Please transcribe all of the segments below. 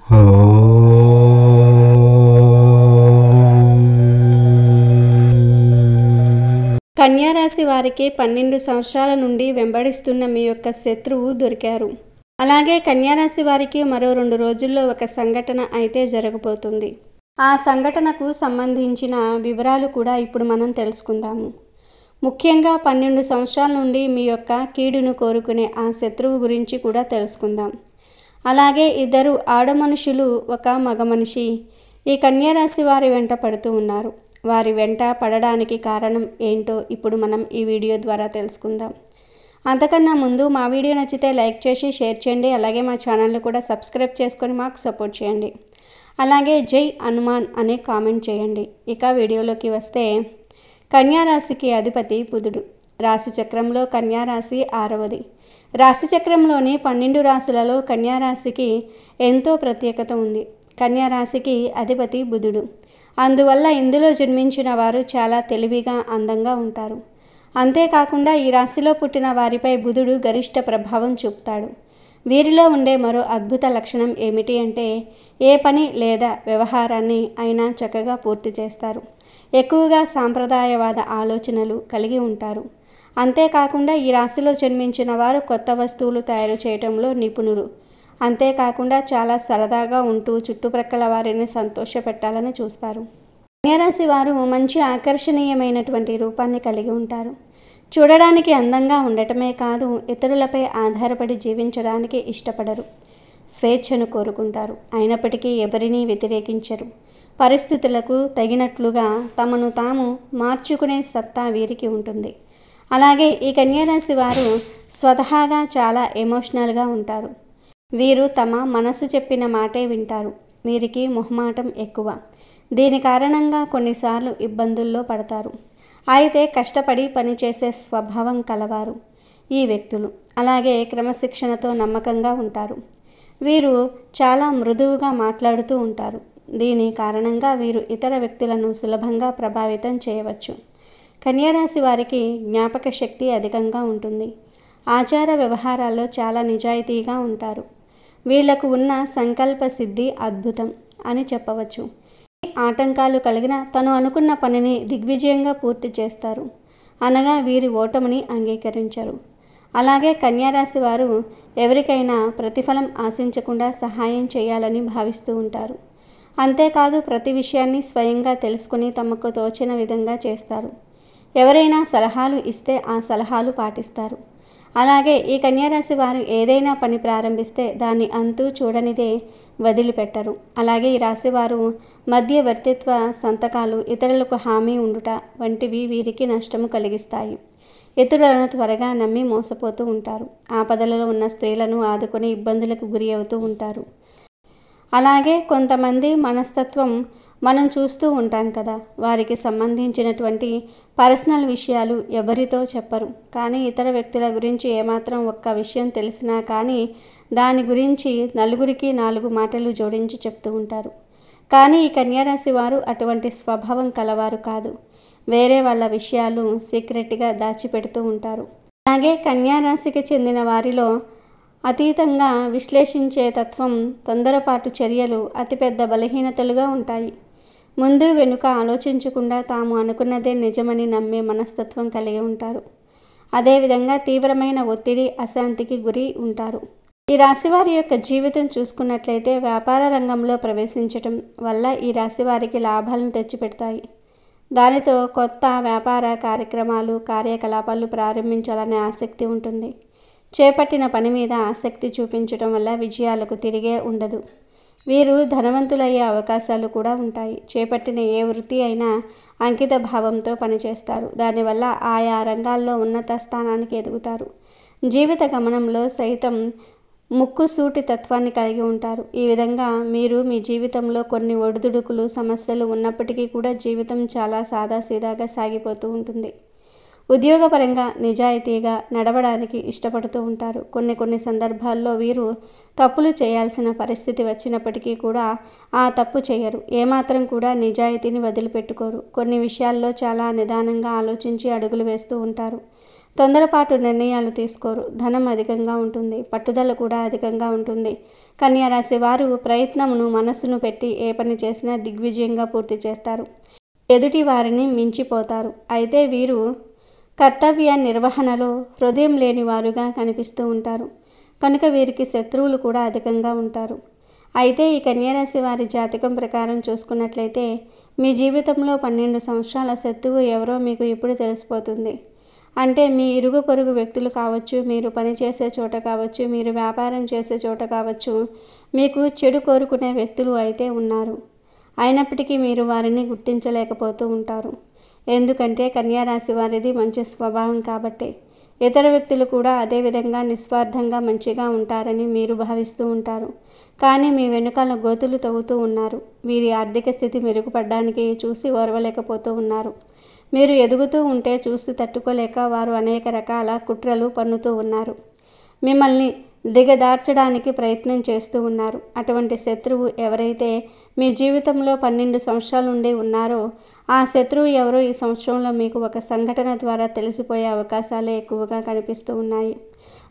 కన్యా రాశి వారికి 12 సంవత్సరాల నుండి వెంబడిస్తున్న మీ యొక్క శత్రువు దొరికారు. అలాగే కన్యా రాశి వారికి మరో 2 రోజుల్లో ఒక సంఘటన అయితే జరగబోతుంది. ఆ సంఘటనకు సంబంధించిన వివరాలు కూడా ఇప్పుడు మనం తెలుసుకుందాము. ముఖ్యంగా 12 సంవత్సరాల నుండి మీ యొక్క కీడును కోరుకునే ఆ శత్రువు గురించి కూడా తెలుసుకుందాం. అలాగే 2 ఆడ మనుషులు, ఒక మగ మనిషి ఈ కన్యా రాశి వారి వెంట పడుతూ ఉన్నారు. వారి వెంట పడడానికి కారణం ఏంటో ఇప్పుడు మనం ఈ వీడియో ద్వారా తెలుసుకుందాం. అంతకన్నా ముందు మా వీడియో నచ్చితే లైక్ చేసి షేర్ చేయండి. అలాగే మా ఛానల్ని కూడా సబ్స్క్రైబ్ చేసుకొని మాకు సపోర్ట్ చేయండి. అలాగే జై హనుమాన్ అనే కామెంట్ చేయండి. ఇక వీడియోలోకి వస్తే, కన్యా రాశికి అధిపతి బుధుడు. రాశి చక్రంలో కన్యా రాశి 6వది. రాశి చక్రంలోని 12 రాశులలో కన్యా రాశికి ఎంతో ప్రత్యేకత ఉంది. కన్యా రాశికి అధిపతి బుధుడు. అందువల్ల ఇందులో జన్మించిన వారు చాలా తెలివిగా, అందంగా ఉంటారు. అంతేకాకుండా ఈ రాశిలో పుట్టిన వారిపై బుధుడు గరిష్ట ప్రభావం చూపుతాడు. వీరిలో ఉండే మరో అద్భుత లక్షణం ఏమిటి అంటే, ఏ పని లేదా వ్యవహారాన్ని అయినా చక్కగా పూర్తి చేస్తారు. ఎక్కువగా సాంప్రదాయవాద ఆలోచనలు కలిగి ఉంటారు. అంతేకాకుండా ఈ రాశిలో జన్మించిన వారు కొత్త వస్తువులు తయారు చేయడంలో నిపుణులు. అంతేకాకుండా చాలా సరదాగా ఉంటూ చుట్టుప్రక్కల వారిని సంతోషపెట్టాలని చూస్తారు. కన్యా రాశి వారు మంచి ఆకర్షణీయమైనటువంటి రూపాన్ని కలిగి ఉంటారు. చూడడానికి అందంగా ఉండటమే కాదు, ఇతరులపై ఆధారపడి జీవించడానికి ఇష్టపడరు. స్వేచ్ఛను కోరుకుంటారు. అయినప్పటికీ ఎవరినీ వ్యతిరేకించరు. పరిస్థితులకు తగినట్లుగా తమను తాము మార్చుకునే సత్తా వీరికి ఉంటుంది. అలాగే ఈ కన్యా రాశి వారు స్వతహాగా చాలా ఎమోషనల్గా ఉంటారు. వీరు తమ మనసు చెప్పిన మాటే వింటారు. వీరికి మొహమాటం ఎక్కువ. దీని కారణంగా కొన్నిసార్లు ఇబ్బందుల్లో పడతారు. అయితే కష్టపడి పనిచేసే స్వభావం కలవారు ఈ వ్యక్తులు. అలాగే క్రమశిక్షణతో నమ్మకంగా ఉంటారు. వీరు చాలా మృదువుగా మాట్లాడుతూ ఉంటారు. దీని కారణంగా వీరు ఇతర వ్యక్తులను సులభంగా ప్రభావితం చేయవచ్చు. కన్యా రాశి వారికి జ్ఞాపక శక్తి అధికంగా ఉంటుంది. ఆచార వ్యవహారాల్లో చాలా నిజాయితీగా ఉంటారు. వీళ్లకు ఉన్న సంకల్ప సిద్ధి అద్భుతం అని చెప్పవచ్చు. ఆటంకాలు కలిగిన తను అనుకున్న పనిని దిగ్విజయంగా పూర్తి చేస్తారు. అనగా వీరి ఓటమిని అంగీకరించరు. అలాగే కన్యా రాశి వారు ఎవరికైనా ప్రతిఫలం ఆశించకుండా సహాయం చేయాలని భావిస్తూ ఉంటారు. అంతేకాదు ప్రతి విషయాన్ని స్వయంగా తెలుసుకుని తమకు తోచిన విధంగా చేస్తారు. ఎవరైనా సలహాలు ఇస్తే ఆ సలహాలు పాటిస్తారు. అలాగే ఈ కన్యా రాశి వారు ఏదైనా పని ప్రారంభిస్తే దాన్ని అంతూ చూడనిదే వదిలిపెట్టరు. అలాగే ఈ రాశి వారు మధ్యవర్తిత్వ సంతకాలు, ఇతరులకు హామీ ఉండుట వంటివి వీరికి నష్టము కలిగిస్తాయి. ఇతరులను త్వరగా నమ్మి మోసపోతూ ఉంటారు. ఆపదలలో ఉన్న స్త్రీలను ఆదుకొని ఇబ్బందులకు గురి అవుతూ ఉంటారు. అలాగే కొంతమంది మనస్తత్వం మనం చూస్తూ ఉంటాం కదా, వారికి సంబంధించినటువంటి పర్సనల్ విషయాలు ఎవరితో చెప్పరు. కానీ ఇతర వ్యక్తుల గురించి ఏమాత్రం ఒక్క విషయం తెలిసినా కానీ దాని గురించి నలుగురికి 4 మాటలు జోడించి చెప్తూ ఉంటారు. కానీ ఈ కన్యా రాశి వారు అటువంటి స్వభావం కలవారు కాదు. వేరే వాళ్ళ విషయాలు సీక్రెట్గా దాచిపెడుతూ ఉంటారు. అలాగే కన్యా రాశికి చెందిన వారిలో అతీతంగా విశ్లేషించే తత్వం, తొందరపాటు చర్యలు అతిపెద్ద బలహీనతలుగా ఉంటాయి. ముందు వెనుక ఆలోచించకుండా తాము అనుకున్నదే నిజమని నమ్మే మనస్తత్వం కలిగి ఉంటారు. అదేవిధంగా తీవ్రమైన ఒత్తిడి, అశాంతికి గురి ఉంటారు. ఈ రాశివారి యొక్క జీవితం చూసుకున్నట్లయితే వ్యాపార రంగంలో ప్రవేశించటం వల్ల ఈ రాశివారికి లాభాలను తెచ్చిపెడతాయి. దానితో కొత్త వ్యాపార కార్యక్రమాలు, కార్యకలాపాలు ప్రారంభించాలనే ఆసక్తి ఉంటుంది. చేపట్టిన పని మీద ఆసక్తి చూపించడం వల్ల విజయాలకు తిరిగే ఉండదు. వీరు ధనవంతులయ్యే అవకాశాలు కూడా ఉంటాయి. చేపట్టిన ఏ వృత్తి అయినా అంకిత భావంతో పనిచేస్తారు. దానివల్ల ఆయా రంగాల్లో ఉన్నత స్థానానికి ఎదుగుతారు. జీవిత గమనంలో సైతం ముక్కుసూటి తత్వాన్ని కలిగి ఉంటారు. ఈ విధంగా మీరు మీ జీవితంలో కొన్ని ఒడిదుడుకులు, సమస్యలు ఉన్నప్పటికీ కూడా జీవితం చాలా సాదాసీదాగా సాగిపోతూ ఉంటుంది. ఉద్యోగపరంగా నిజాయితీగా నడవడానికి ఇష్టపడుతూ ఉంటారు. కొన్ని సందర్భాల్లో వీరు తప్పులు చేయాల్సిన పరిస్థితి వచ్చినప్పటికీ కూడా ఆ తప్పు చేయరు. ఏమాత్రం కూడా నిజాయితీని వదిలిపెట్టుకోరు. కొన్ని విషయాల్లో చాలా నిదానంగా ఆలోచించి అడుగులు వేస్తూ ఉంటారు. తొందరపాటు నిర్ణయాలు తీసుకోరు. ధనం అధికంగా ఉంటుంది. పట్టుదల కూడా అధికంగా ఉంటుంది. కన్యా రాశి వారు ప్రయత్నమును మనస్సును పెట్టి ఏ పని చేసినా దిగ్విజయంగా పూర్తి చేస్తారు. ఎదుటి వారిని మించిపోతారు. అయితే వీరు కర్తవ్య నిర్వహణలో హృదయం లేని వారుగా కనిపిస్తూ ఉంటారు. కనుక వీరికి శత్రువులు కూడా అధికంగా ఉంటారు. అయితే ఈ కన్యారాశి వారి జాతకం ప్రకారం చూసుకున్నట్లయితే మీ జీవితంలో 12 సంవత్సరాల శత్రువు ఎవరో మీకు ఇప్పుడు తెలిసిపోతుంది. అంటే మీ ఇరుగు పొరుగు వ్యక్తులు కావచ్చు, మీరు పనిచేసే చోట కావచ్చు, మీరు వ్యాపారం చేసే చోట కావచ్చు, మీకు చెడు కోరుకునే వ్యక్తులు అయితే ఉన్నారు. అయినప్పటికీ మీరు వారిని గుర్తించలేకపోతూ ఉంటారు. ఎందుకంటే కన్యారాశి వారిది మంచి స్వభావం కాబట్టి. ఇతర వ్యక్తులు కూడా అదేవిధంగా నిస్వార్థంగా మంచిగా ఉంటారని మీరు భావిస్తూ ఉంటారు. కానీ మీ వెనుకాల గోతులు తవ్వుతూ ఉన్నారు. వీరి ఆర్థిక స్థితి మెరుగుపడడానికి చూసి ఓర్వలేకపోతూ ఉన్నారు. మీరు ఎదుగుతూ ఉంటే చూస్తూ తట్టుకోలేక వారు అనేక రకాల కుట్రలు పన్నుతూ ఉన్నారు. మిమ్మల్ని దిగదార్చడానికి ప్రయత్నం చేస్తూ ఉన్నారు. అటువంటి శత్రువు ఎవరైతే మీ జీవితంలో 12 సంవత్సరాల నుండి ఉన్నారో ఆ శత్రువు ఎవరో ఈ సంవత్సరంలో మీకు ఒక సంఘటన ద్వారా తెలిసిపోయే అవకాశాలే ఎక్కువగా కనిపిస్తూ ఉన్నాయి.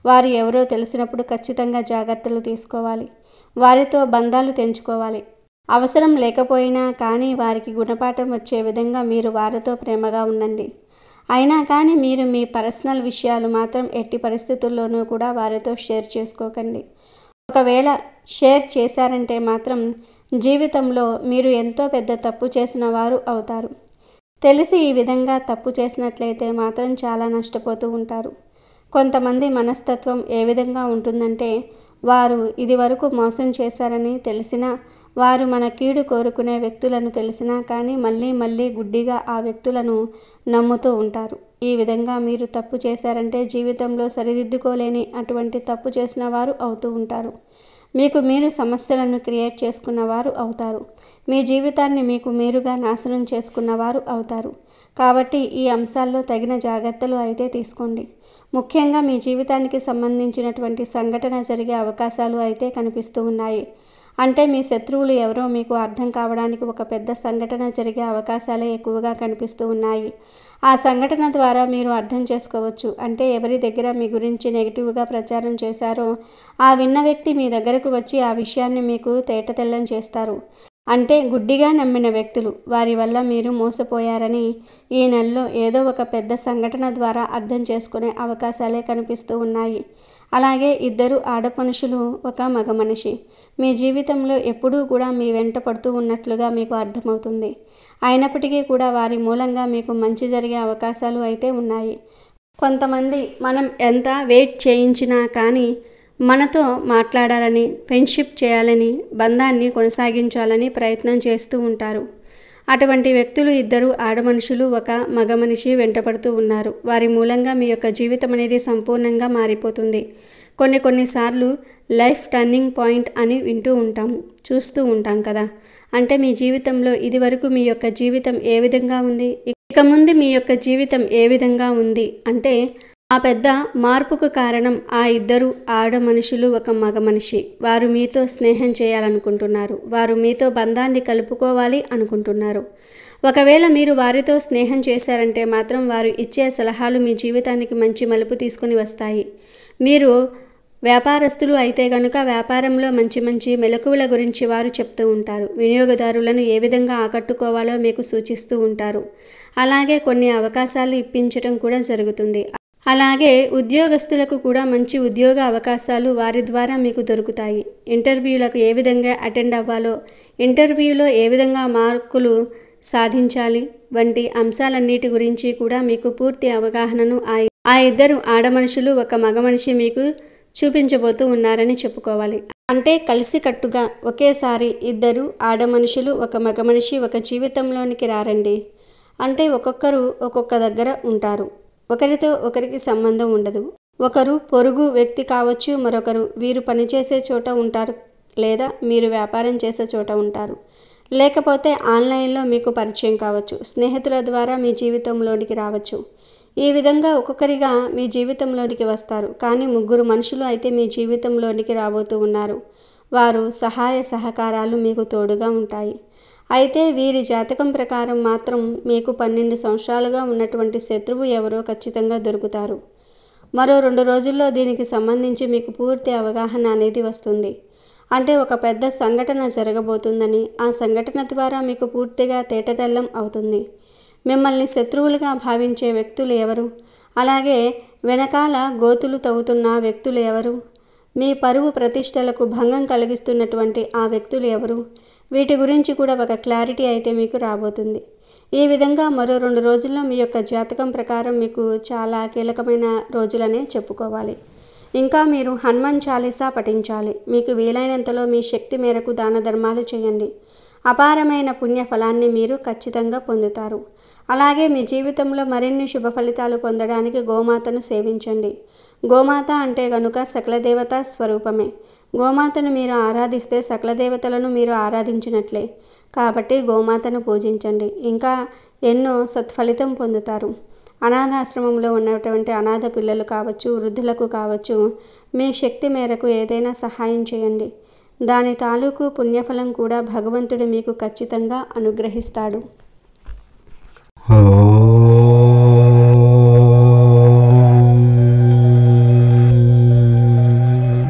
వారు ఎవరో తెలిసినప్పుడు ఖచ్చితంగా జాగ్రత్తలు తీసుకోవాలి. వారితో బంధాలు తెంచుకోవాలి. అవసరం లేకపోయినా కానీ వారికి గుణపాఠం వచ్చే విధంగా మీరు వారితో ప్రేమగా ఉండండి. అయినా కానీ మీరు మీ పర్సనల్ విషయాలు మాత్రం ఎట్టి పరిస్థితుల్లోనూ కూడా వారితో షేర్ చేసుకోకండి. ఒకవేళ షేర్ చేశారంటే మాత్రం జీవితంలో మీరు ఎంతో పెద్ద తప్పు చేసిన వారు అవుతారు. తెలిసి ఈ విధంగా తప్పు చేసినట్లయితే మాత్రం చాలా నష్టపోతూ ఉంటారు. కొంతమంది మనస్తత్వం ఏ విధంగా ఉంటుందంటే వారు ఇది వరకు మోసం చేశారని తెలిసినా, వారు మన కీడు కోరుకునే వ్యక్తులను తెలిసినా కానీ మళ్ళీ గుడ్డిగా ఆ వ్యక్తులను నమ్ముతూ ఉంటారు. ఈ విధంగా మీరు తప్పు చేశారంటే జీవితంలో సరిదిద్దుకోలేని అటువంటి తప్పు చేసిన వారు అవుతూ ఉంటారు. మీకు మీరు సమస్యలను క్రియేట్ చేసుకున్నవారు అవుతారు. మీ జీవితాన్ని మీకు మీరుగా నాశనం చేసుకున్నవారు అవుతారు. కాబట్టి ఈ అంశాల్లో తగిన జాగ్రత్తలు అయితే తీసుకోండి. ముఖ్యంగా మీ జీవితానికి సంబంధించినటువంటి సంఘటన జరిగే అవకాశాలు అయితే కనిపిస్తూ ఉన్నాయి. అంటే మీ శత్రువులు ఎవరో మీకు అర్థం కావడానికి ఒక పెద్ద సంఘటన జరిగే అవకాశాలే ఎక్కువగా కనిపిస్తూ ఉన్నాయి. ఆ సంఘటన ద్వారా మీరు అర్థం చేసుకోవచ్చు. అంటే ఎవరి దగ్గర మీ గురించి నెగిటివ్గా ప్రచారం చేశారో ఆ విన్న వ్యక్తి మీ దగ్గరకు వచ్చి ఆ విషయాన్ని మీకు తేటతెల్లం చేస్తారు. అంటే గుడ్డిగా నమ్మిన వ్యక్తులు, వారి వల్ల మీరు మోసపోయారని ఈ నెలలో ఏదో ఒక పెద్ద సంఘటన ద్వారా అర్థం చేసుకునే అవకాశాలే కనిపిస్తూ ఉన్నాయి. అలాగే ఇద్దరు ఆడమనుషులు, ఒక మగ మనిషి మీ జీవితంలో ఎప్పుడూ కూడా మీ వెంట పడుతూ ఉన్నట్లుగా మీకు అర్థమవుతుంది. అయినప్పటికీ కూడా వారి మూలంగా మీకు మంచి జరిగే అవకాశాలు అయితే ఉన్నాయి. కొంతమంది మనం ఎంత వెయిట్ చేయించినా కానీ మనతో మాట్లాడాలని, ఫ్రెండ్షిప్ చేయాలని, బంధాన్ని కొనసాగించాలని ప్రయత్నం చేస్తూ ఉంటారు. అటువంటి వ్యక్తులు ఇద్దరు ఆడమనుషులు, ఒక మగ మనిషి వెంటపడుతూ ఉన్నారు. వారి మూలంగా మీ యొక్క జీవితం అనేది సంపూర్ణంగా మారిపోతుంది. కొన్నిసార్లు లైఫ్ టర్నింగ్ పాయింట్ అని వింటూ ఉంటాం, చూస్తూ ఉంటాం కదా. అంటే మీ జీవితంలో ఇదివరకు మీ యొక్క జీవితం ఏ విధంగా ఉంది, ఇక ముందు మీ యొక్క జీవితం ఏ విధంగా ఉంది అంటే ఆ పెద్ద మార్పుకు కారణం ఆ ఇద్దరు ఆడ మనుషులు, ఒక మగ మనిషి. వారు మీతో స్నేహం చేయాలనుకుంటున్నారు. వారు మీతో బంధాన్ని కలుపుకోవాలి అనుకుంటున్నారు. ఒకవేళ మీరు వారితో స్నేహం చేశారంటే మాత్రం వారు ఇచ్చే సలహాలు మీ జీవితానికి మంచి మలుపు తీసుకొని వస్తాయి. మీరు వ్యాపారస్తులు అయితే గనుక వ్యాపారంలో మంచి మెలకువల గురించి వారు చెప్తూ ఉంటారు. వినియోగదారులను ఏ విధంగా ఆకట్టుకోవాలో మీకు సూచిస్తూ ఉంటారు. అలాగే కొన్ని అవకాశాలు ఇప్పించడం కూడా జరుగుతుంది. అలాగే ఉద్యోగస్తులకు కూడా మంచి ఉద్యోగ అవకాశాలు వారి ద్వారా మీకు దొరుకుతాయి. ఇంటర్వ్యూలకు ఏ విధంగా అటెండ్ అవ్వాలో, ఇంటర్వ్యూలో ఏ విధంగా మార్కులు సాధించాలి వంటి అంశాలన్నిటి గురించి కూడా మీకు పూర్తి అవగాహనను ఆ ఇద్దరు ఆడమనుషులు, ఒక మగ మనిషి మీకు చూపించబోతూ ఉన్నారని చెప్పుకోవాలి. అంటే కలిసికట్టుగా ఒకేసారి ఇద్దరు ఆడమనుషులు, ఒక మగ మనిషి ఒక జీవితంలోనికి రారండి. అంటే ఒక్కొక్కరు ఒక్కొక్క దగ్గర ఉంటారు. ఒకరితో ఒకరికి సంబంధం ఉండదు. ఒకరు పొరుగు వ్యక్తి కావచ్చు, మరొకరు వీరు పనిచేసే చోట ఉంటారు, లేదా మీరు వ్యాపారం చేసే చోట ఉంటారు, లేకపోతే ఆన్లైన్లో మీకు పరిచయం కావచ్చు, స్నేహితుల ద్వారా మీ జీవితంలోనికి రావచ్చు. ఈ విధంగా ఒక్కొక్కరిగా మీ జీవితంలోనికి వస్తారు. కానీ ముగ్గురు మనుషులు అయితే మీ జీవితంలోనికి రాబోతూ ఉన్నారు. వారు సహాయ సహకారాలు మీకు తోడుగా ఉంటాయి. అయితే వీరి జాతకం ప్రకారం మాత్రం మీకు 12 సంవత్సరాలుగా ఉన్నటువంటి శత్రువు ఎవరో ఖచ్చితంగా దొరుకుతారు. మరో 2 రోజుల్లో దీనికి సంబంధించి మీకు పూర్తి అవగాహన అనేది వస్తుంది. అంటే ఒక పెద్ద సంఘటన జరగబోతుందని, ఆ సంఘటన ద్వారా మీకు పూర్తిగా తేటతెల్లం అవుతుంది. మిమ్మల్ని శత్రువులుగా భావించే వ్యక్తులు ఎవరు? అలాగే వెనకాల గోతులు తవ్వుతున్న వ్యక్తులు ఎవరు? మీ పరువు ప్రతిష్టలకు భంగం కలిగిస్తున్నటువంటి ఆ వ్యక్తులు ఎవరు? వీటి గురించి కూడా ఒక క్లారిటీ అయితే మీకు రాబోతుంది. ఈ విధంగా మరో 2 రోజుల్లో మీ యొక్క జాతకం ప్రకారం మీకు చాలా కీలకమైన రోజులనే చెప్పుకోవాలి. ఇంకా మీరు హనుమాన్ చాలీసా పఠించాలి. మీకు వీలైనంతలో మీ శక్తి మేరకు దాన ధర్మాలు చేయండి. అపారమైన పుణ్య ఫలాన్ని మీరు ఖచ్చితంగా పొందుతారు. అలాగే మీ జీవితంలో మరిన్ని శుభ ఫలితాలు పొందడానికి గోమాతను సేవించండి. గోమాత అంటే గనుక సకల దేవతా స్వరూపమే. గోమాతను మీరు ఆరాధిస్తే సకల దేవతలను మీరు ఆరాధించినట్లే. కాబట్టి గోమాతను పూజించండి. ఇంకా ఎన్నో సత్ఫలితం పొందుతారు. అనాథాశ్రమంలో ఉన్నటువంటి అనాథ పిల్లలు కావచ్చు, వృద్ధులకు కావచ్చు, మీ శక్తి మేరకు ఏదైనా సహాయం చేయండి. దాని తాలూకు పుణ్యఫలం కూడా భగవంతుడు మీకు ఖచ్చితంగా అనుగ్రహిస్తాడు.